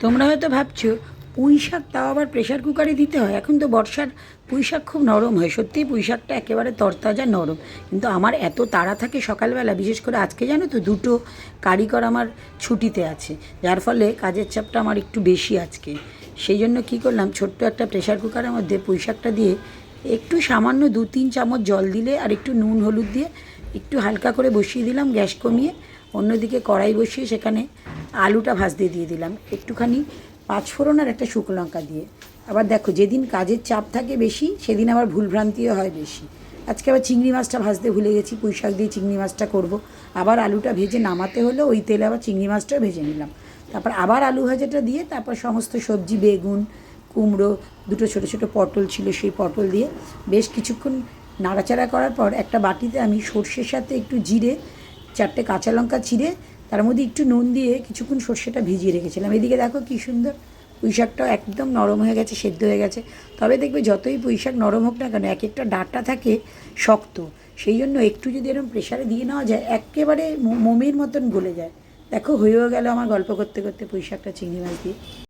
তোমরা হয়তো ভাবছো পুঁই শাক তাও আবার প্রেশার কুকারে দিতে হয়। এখন তো বর্ষার পুঁই শাক খুব নরম হয়, সত্যিই পুঁই শাকটা একেবারে তরতাজা নরম। কিন্তু আমার এত তাড়া থাকে সকালবেলা, বিশেষ করে আজকে জানো তো দুটো কারিগর আমার ছুটিতে আছে, যার ফলে কাজের চাপটা আমার একটু বেশি আজকে। সেই জন্য কী করলাম, ছোট্ট একটা প্রেশার কুকারের মধ্যে পুঁই শাকটা দিয়ে একটু সামান্য 2-3 চামচ জল দিলে আর একটু নুন হলুদ দিয়ে একটু হালকা করে বসিয়ে দিলাম গ্যাস কমিয়ে। অন্যদিকে কড়াই বসিয়ে সেখানে আলুটা ভাজতে দিয়ে দিলাম একটুখানি পাঁচফোড়ন আর একটা শুকনো লঙ্কা দিয়ে। আবার দেখো, যেদিন কাজের চাপ থাকে বেশি সেদিন আবার ভুলভ্রান্তিও হয় বেশি। আজকে আবার চিংড়ি মাছটা ভাজতে ভুলে গেছি, পুঁই শাক দিয়ে চিংড়ি মাছটা করব। আবার আলুটা ভেজে নামাতে হলো, ওই তেলে আবার চিংড়ি মাছটাও ভেজে নিলাম। তারপর আবার আলু ভাজাটা দিয়ে তারপর সমস্ত সবজি, বেগুন, কুমড়ো, দুটো ছোটো ছোটো পটল ছিল সেই পটল দিয়ে বেশ কিছুক্ষণ নাড়াচাড়া করার পর একটা বাটিতে আমি সর্ষের সাথে একটু জিরে, 4টে কাঁচা লঙ্কা চিড়ে তার মধ্যে একটু নুন দিয়ে কিছুক্ষণ সর্ষেটা ভিজিয়ে রেখেছিলাম। এদিকে দেখো কী সুন্দর পুঁই শাকটাও একদম নরম হয়ে গেছে, সেদ্ধ হয়ে গেছে। তবে দেখবে যতই পুঁই শাক নরম হোক না কেন, এক একটা ডাঁটা থাকে শক্ত, সেই জন্য একটু যদি এরকম প্রেশারে দিয়ে নেওয়া যায় একেবারে মোমের মতন গলে যায়। দেখো হয়েও গেল আমার গল্প করতে করতে পুঁই শাকটা চিংড়ি মাছ দিয়ে।